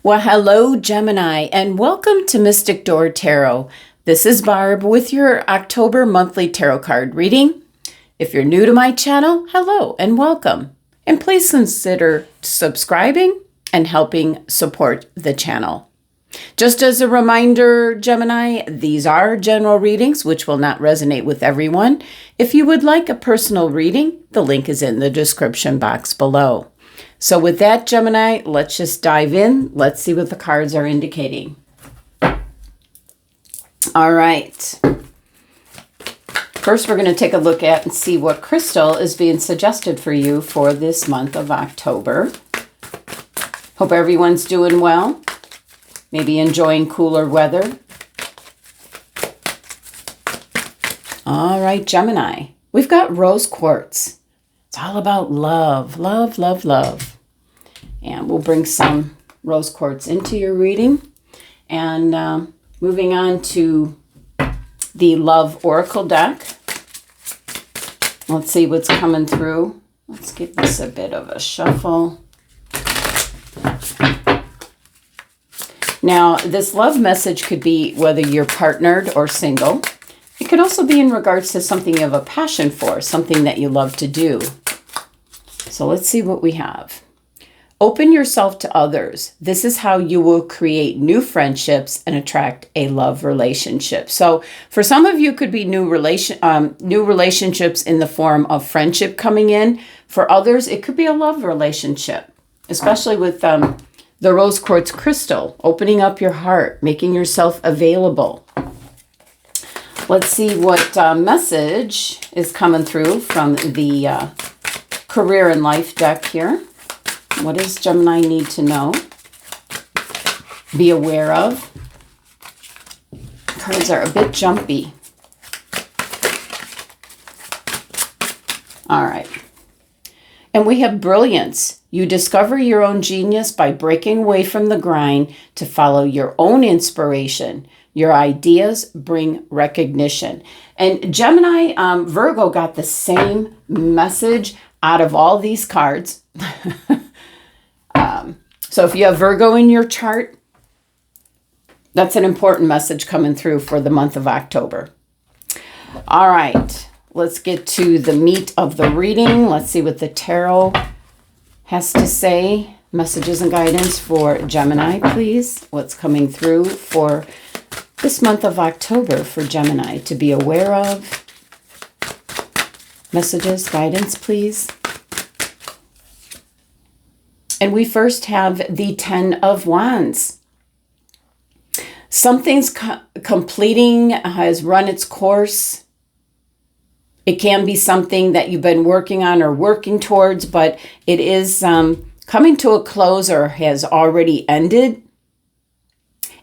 Well, hello, Gemini, and welcome to Mystic Door Tarot. This is Barb with your October monthly tarot card reading. If you're new to my channel, hello and welcome. And please consider subscribing and helping support the channel. Just as a reminder, Gemini, these are general readings which will not resonate with everyone. If you would like a personal reading, the link is in the description box below. So with that, Gemini, let's just dive in. Let's see what the cards are indicating. All right. First, we're going to take a look at and see what crystal is being suggested for you for this month of October. Hope everyone's doing well. Maybe enjoying cooler weather. All right, Gemini. We've got rose quartz. It's all about love, love, love, love. And we'll bring some rose quartz into your reading. And moving on to the Love Oracle deck. Let's see what's coming through. Let's give this a bit of a shuffle. Now, this love message could be whether you're partnered or single. It could also be in regards to something you have a passion for, something that you love to do. So let's see what we have. Open yourself to others. This is how you will create new friendships and attract a love relationship. So for some of you, it could be new relationships in the form of friendship coming in. For others, it could be a love relationship, especially with the rose quartz crystal, opening up your heart, making yourself available. Let's see what message is coming through from the career and life deck here. What does Gemini need to know? Be aware of. Cards are a bit jumpy. All right. And we have brilliance. You discover your own genius by breaking away from the grind to follow your own inspiration. Your ideas bring recognition. And Gemini, Virgo got the same message out of all these cards. So if you have Virgo in your chart, that's an important message coming through for the month of October. All right, let's get to the meat of the reading. Let's see what the tarot has to say. Messages and guidance for Gemini, please. What's coming through for this month of October for Gemini to be aware of? Messages, guidance, please. And we first have the 10 of Wands. Something's completing, has run its course. It can be something that you've been working on or working towards, but it is coming to a close or has already ended.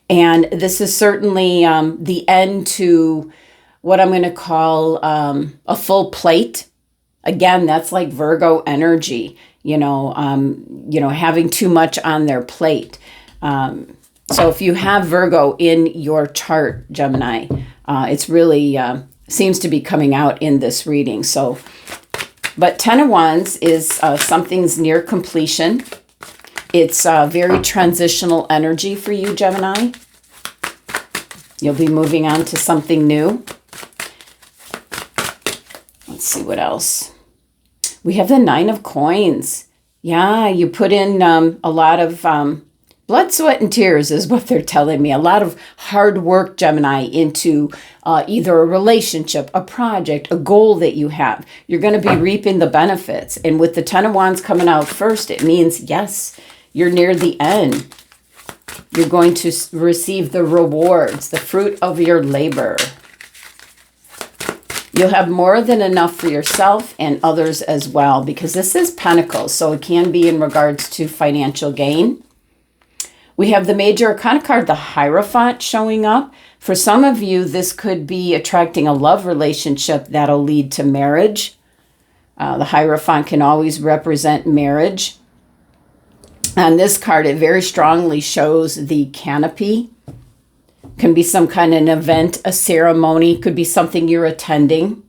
And this is certainly the end to what I'm going to call a full plate. Again, that's like Virgo energy, having too much on their plate. So if you have Virgo in your chart, Gemini, it's really seems to be coming out in this reading. So, but 10 of Wands is something's near completion. It's very transitional energy for you, Gemini. You'll be moving on to something new. Let's see what else. We have the 9 of Coins. Yeah, you put in a lot of blood, sweat, and tears is what they're telling me. A lot of hard work, Gemini, into either a relationship, a project, a goal that you have. You're going to be reaping the benefits. And with the 10 of Wands coming out first, it means, yes, you're near the end. You're going to receive the rewards, the fruit of your labor. You'll have more than enough for yourself and others as well, because this is Pentacles, so it can be in regards to financial gain. We have the Major Arcana card, the Hierophant, showing up. For some of you, this could be attracting a love relationship that'll lead to marriage. The Hierophant can always represent marriage. On this card, it very strongly shows the canopy. Can be some kind of an event, a ceremony, could be something you're attending.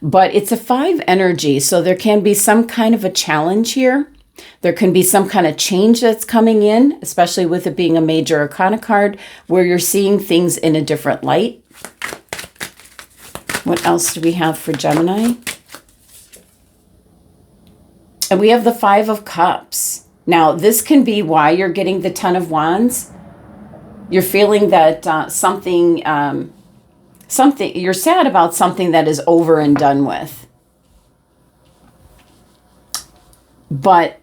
But it's a 5 energy, so there can be some kind of a challenge here. There can be some kind of change that's coming in, especially with it being a major arcana card, where you're seeing things in a different light. What else do we have for Gemini? And we have the Five of Cups. Now, this can be why you're getting the Ten of Wands. You're feeling that something, you're sad about something that is over and done with. But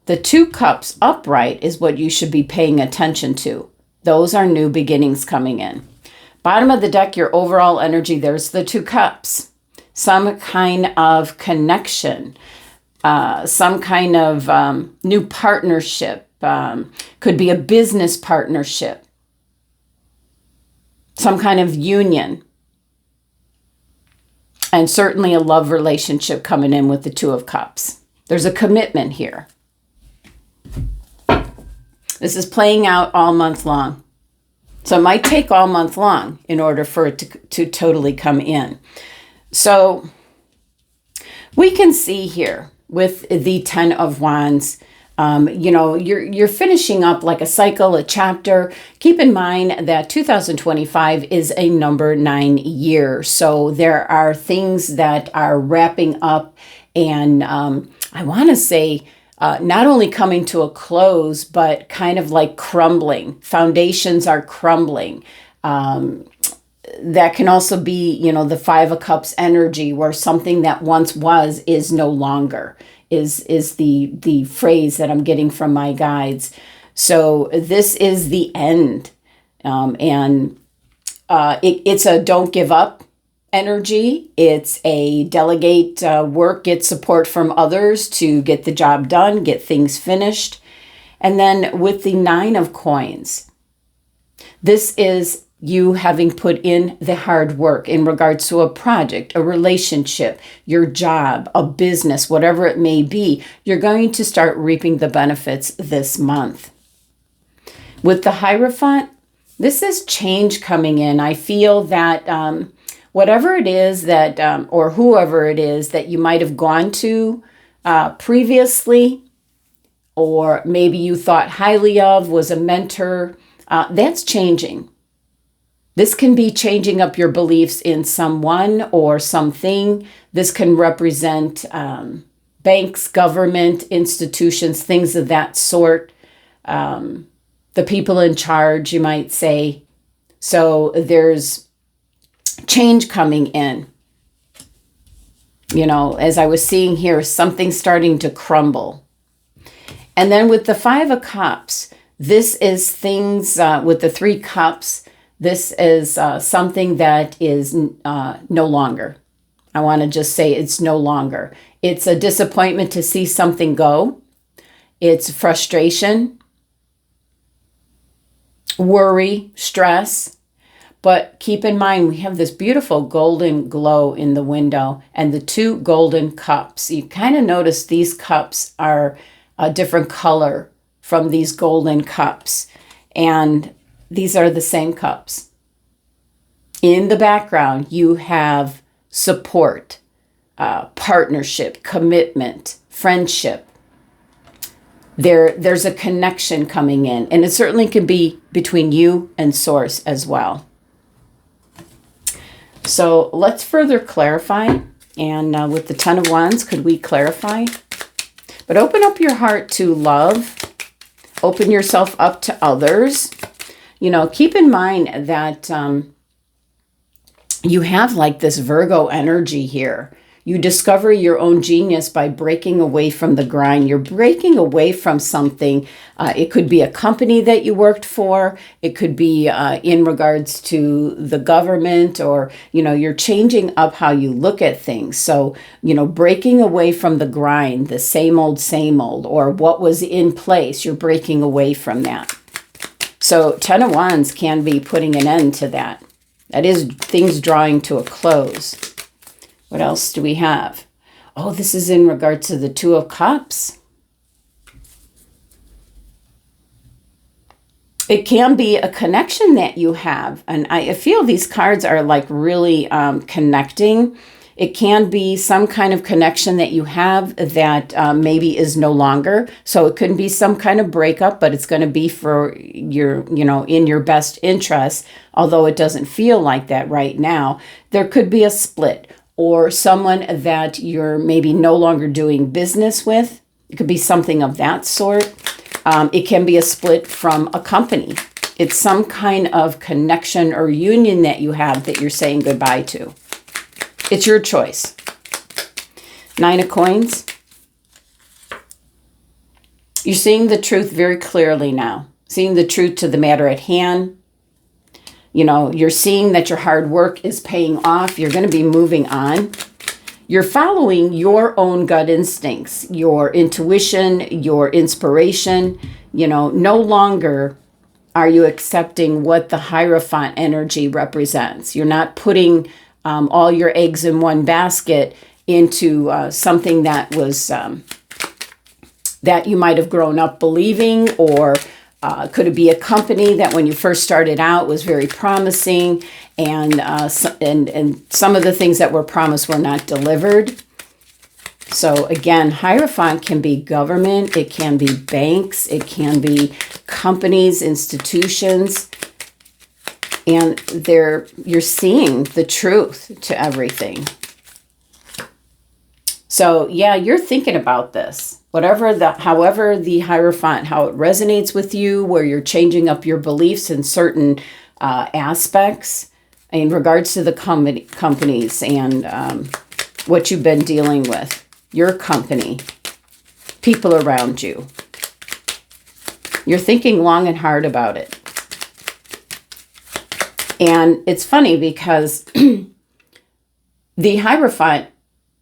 the Two Cups upright is what you should be paying attention to. Those are new beginnings coming in. Bottom of the deck, your overall energy, there's the Two Cups. Some kind of connection. Some kind of new partnership. Could be a business partnership. Some kind of union. And certainly a love relationship coming in with the Two of Cups. There's a commitment here. This is playing out all month long. So it might take all month long in order for it to totally come in. So we can see here with the Ten of Wands, you know, you're finishing up like a cycle, a chapter. Keep in mind that 2025 is a number 9 year. So there are things that are wrapping up and I want to say not only coming to a close, but kind of like crumbling. Foundations are crumbling. That can also be, you know, the Five of Cups energy where something that once was is no longer, is the phrase that I'm getting from my guides. So this is the end. It's a don't give up energy. It's a delegate work, get support from others to get the job done, get things finished. And then with the Nine of Coins, this is you having put in the hard work in regards to a project, a relationship, your job, a business, whatever it may be. You're going to start reaping the benefits this month. With the Hierophant, this is change coming in. I feel that whatever it is that, or whoever it is that you might have gone to previously, or maybe you thought highly of, was a mentor, that's changing. This can be changing up your beliefs in someone or something. This can represent banks, government, institutions, things of that sort. The people in charge, you might say. So there's change coming in. You know, as I was seeing here, something starting to crumble. And then with the Five of Cups, this is things with the Three Cups. This is something that is no longer. I want to just say it's no longer. It's a disappointment to see something go. It's frustration, worry, stress. But keep in mind, we have this beautiful golden glow in the window and the two golden cups. You kind of notice these cups are a different color from these golden cups. And these are the same cups. In the background, you have support, partnership, commitment, friendship. There's a connection coming in, and it certainly can be between you and Source as well. So let's further clarify. And with the Ten of Wands, could we clarify? But open up your heart to love. Open yourself up to others. You know, keep in mind that you have like this Virgo energy here. You discover your own genius by breaking away from the grind. You're breaking away from something. It could be a company that you worked for. It could be in regards to the government, or, you know, you're changing up how you look at things. So, you know, breaking away from the grind, the same old, or what was in place, you're breaking away from that. So Ten of Wands can be putting an end to that. That is things drawing to a close. What else do we have? Oh, this is in regard to the Two of Cups. It can be a connection that you have. And I feel these cards are like really connecting. It can be some kind of connection that you have that maybe is no longer. So it could be some kind of breakup, but it's going to be for your, in your best interest, although it doesn't feel like that right now. There could be a split or someone that you're maybe no longer doing business with. It could be something of that sort. It can be a split from a company. It's some kind of connection or union that you have that you're saying goodbye to. It's your choice. 9 of Coins. You're seeing the truth very clearly now. Seeing the truth to the matter at hand. You're seeing that your hard work is paying off. You're going to be moving on. You're following your own gut instincts, your intuition, your inspiration. No longer are you accepting what the Hierophant energy represents. You're not putting all your eggs in one basket into something that was that you might have grown up believing, or could it be a company that when you first started out was very promising, and some of the things that were promised were not delivered. So again, Hierophant can be government, it can be banks, it can be companies, institutions. And you're seeing the truth to everything. So yeah, you're thinking about this. However the Hierophant, how it resonates with you, where you're changing up your beliefs in certain aspects in regards to the companies and what you've been dealing with, your company, people around you. You're thinking long and hard about it. And it's funny because the Hierophant,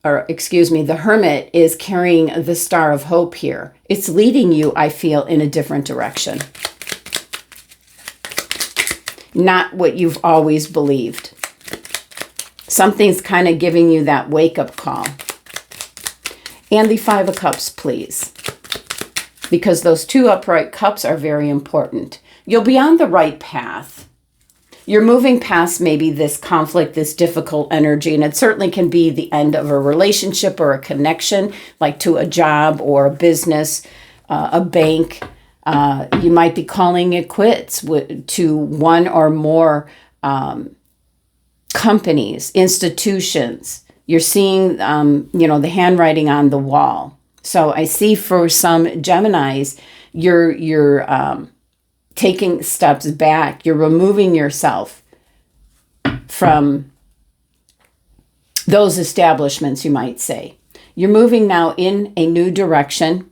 the Hermit, is carrying the Star of Hope here. It's leading you, I feel, in a different direction. Not what you've always believed. Something's kind of giving you that wake-up call. And the 5 of Cups, please. Because those 2 upright cups are very important. You'll be on the right path. You're moving past maybe this conflict, this difficult energy, and it certainly can be the end of a relationship or a connection, like to a job or a business, a bank. You might be calling it quits to one or more companies, institutions. You're seeing, the handwriting on the wall. So I see for some Geminis, you're taking steps back. You're removing yourself from those establishments, you might say. You're moving now in a new direction.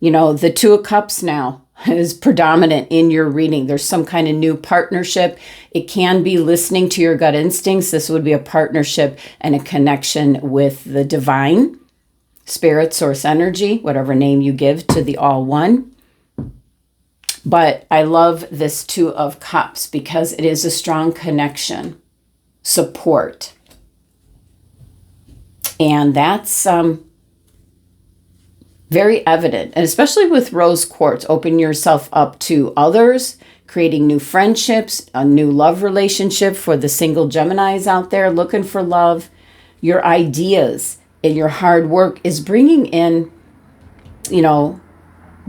The 2 of Cups now is predominant in your reading. There's some kind of new partnership. It can be listening to your gut instincts. This would be a partnership and a connection with the divine, spirit, source energy, whatever name you give to the all one. But I love this 2 of Cups because it is a strong connection, support. And that's very evident. And especially with rose quartz, open yourself up to others, creating new friendships, a new love relationship for the single Geminis out there looking for love. Your ideas and your hard work is bringing in,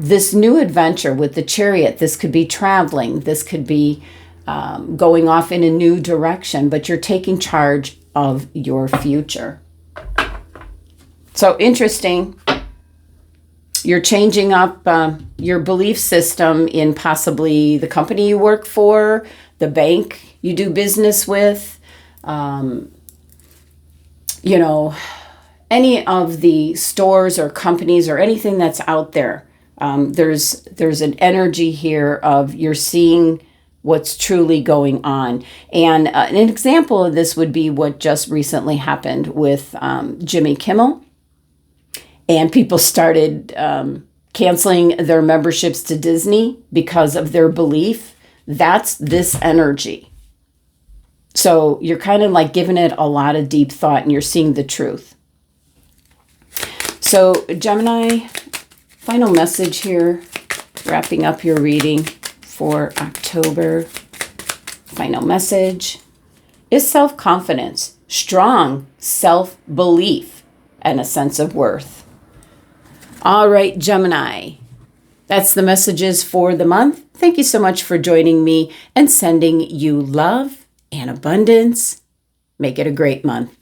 this new adventure with the Chariot. This could be traveling. This could be going off in a new direction, but you're taking charge of your future. So interesting. You're changing up your belief system in possibly the company you work for, the bank you do business with, any of the stores or companies or anything that's out there. There's an energy here of you're seeing what's truly going on. And an example of this would be what just recently happened with Jimmy Kimmel. And people started canceling their memberships to Disney because of their belief. That's this energy. So you're kind of like giving it a lot of deep thought and you're seeing the truth. So Gemini, final message here, wrapping up your reading for October. Final message is self-confidence. strong self-belief, and a sense of worth. All right, Gemini. That's the messages for the month. Thank you so much for joining me and sending you love and abundance. Make it a great month.